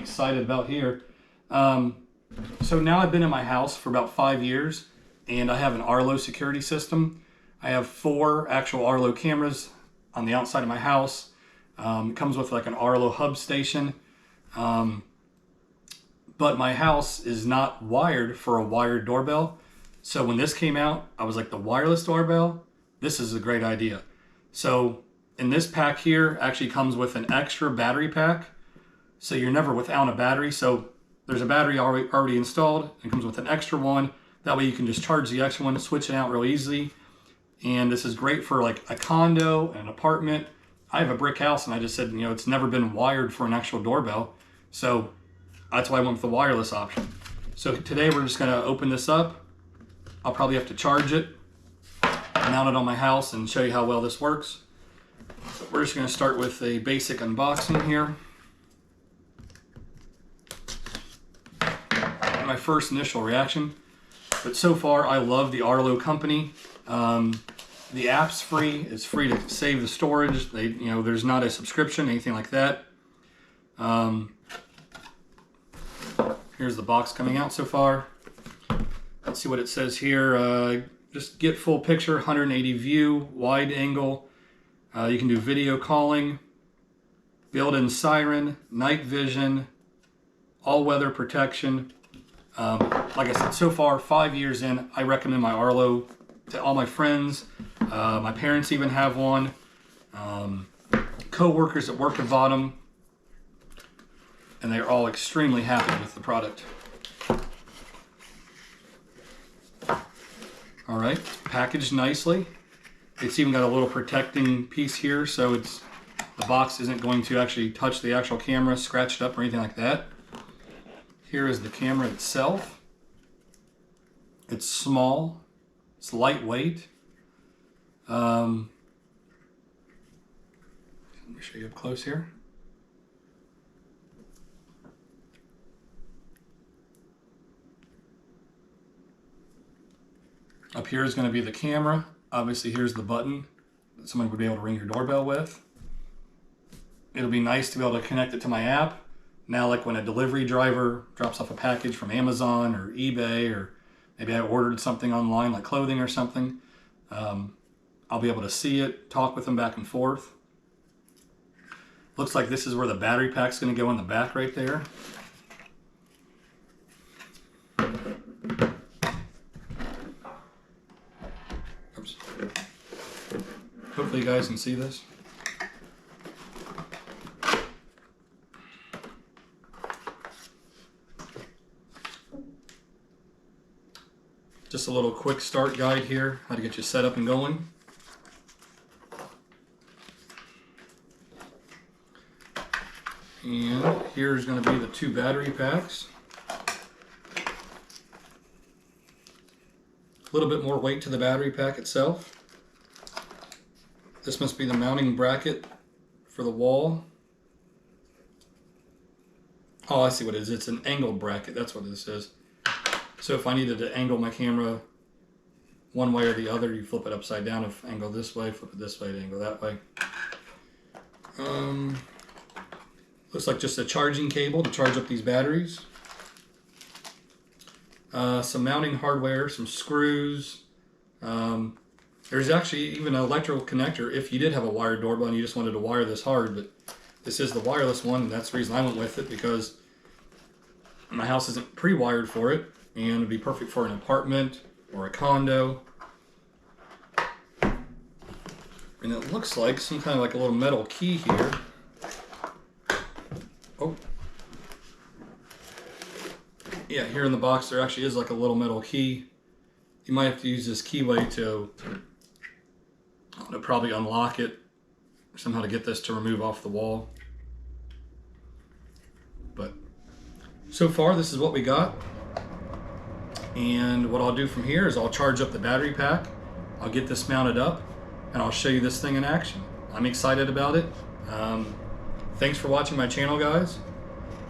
excited about here. So now I've been in my house for about 5 years, and I have an Arlo security system. I have 4 actual Arlo cameras on the outside of my house. It comes with like an Arlo hub station. But my house is not wired for a wired doorbell. So when this came out, I was like, the wireless doorbell, this is a great idea. So in this pack here actually comes with an extra battery pack. So you're never without a battery. So there's a battery already installed. It comes with an extra one. That way you can just charge the extra one, switch it out real easy. And this is great for like a condo, an apartment. I have a brick house, and I just said, you know, it's never been wired for an actual doorbell. So that's why I went with the wireless option. So today we're just gonna open this up. I'll probably have to charge it, mount it on my house, and show you how well this works. So we're just gonna start with a basic unboxing here. My first initial reaction, but so far I love the Arlo company. The app's free. It's free to save the storage. There's not a subscription, anything like that. Here's the box coming out so far. Let's see what it says here. Just get full picture, 180 view, wide angle. You can do video calling, built-in siren, night vision, all-weather protection. Like I said, so far, 5 years in, I recommend my Arlo to all my friends. My parents even have one. Co-workers at work have bought them, and they're all extremely happy with the product. All right, packaged nicely. It's even got a little protecting piece here, so the box isn't going to actually touch the actual camera, scratch it up or anything like that. Here is the camera itself. It's small, it's lightweight. Let me show you up close here. Up here is going to be the camera. Obviously here's the button that someone would be able to ring your doorbell with. It'll be nice to be able to connect it to my app. Now, like when a delivery driver drops off a package from Amazon or eBay, or maybe I ordered something online like clothing or something, I'll be able to see it, talk with them back and forth. Looks like this is where the battery pack's going to go in the back right there. Oops. Hopefully you guys can see this. Just a little quick start guide here, how to get you set up and going. And here's going to be the 2 battery packs. A little bit more weight to the battery pack itself. This must be the mounting bracket for the wall. Oh, I see what it is. It's an angled bracket. That's what this is. So if I needed to angle my camera one way or the other, you flip it upside down. If angle this way, flip it this way to angle that way. Looks like just a charging cable to charge up these batteries. Some mounting hardware, some screws. There's actually even an electrical connector if you did have a wired doorbell and you just wanted to wire this hard, but this is the wireless one, and that's the reason I went with it, because my house isn't pre-wired for it, and it'd be perfect for an apartment or a condo. And it looks like some kind of like a little metal key here. Oh. Yeah, here in the box there actually is like a little metal key. You might have to use this keyway to probably unlock it, or somehow to get this to remove off the wall. But so far this is what we got. And what I'll do from here is I'll charge up the battery pack, I'll get this mounted up, and I'll show you this thing in action. I'm excited about it. Thanks for watching my channel, guys.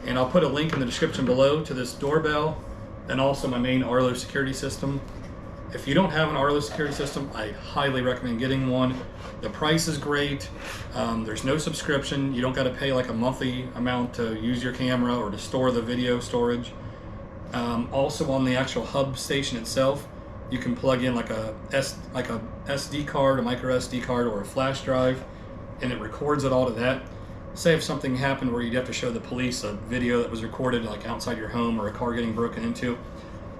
And I'll put a link in the description below to this doorbell and also my main Arlo security system. if you don't have an Arlo security system, I highly recommend getting one. The price is great. There's no subscription. You don't got to pay like a monthly amount to use your camera or to store the video storage. Also on the actual hub station itself, you can plug in like a SD card, a micro SD card, or a flash drive, and it records it all to that. Say if something happened where you'd have to show the police a video that was recorded like outside your home or a car getting broken into,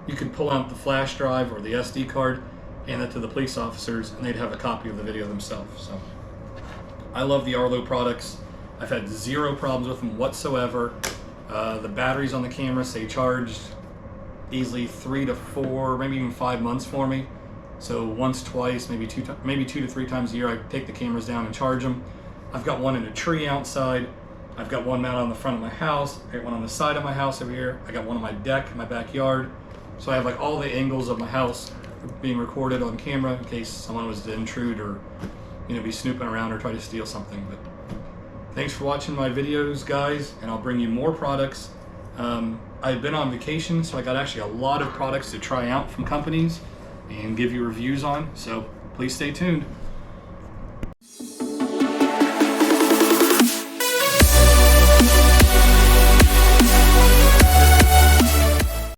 you could pull out the flash drive or the SD card, hand it to the police officers, and they'd have a copy of the video themselves. So I love the Arlo products. I've had zero problems with them whatsoever. The batteries on the camera stay charged easily 3 to 4, maybe even 5 months for me. So once, twice, maybe 2 to 3 times a year, I take the cameras down and charge them. I've got one in a tree outside. I've got one mounted on the front of my house. I got one on the side of my house over here. I got one on my deck in my backyard. So I have like all the angles of my house being recorded on camera in case someone was to intrude or, you know, be snooping around or try to steal something. But thanks for watching my videos, guys, and I'll bring you more products. I've been on vacation, so I got actually a lot of products to try out from companies and give you reviews on. So please stay tuned.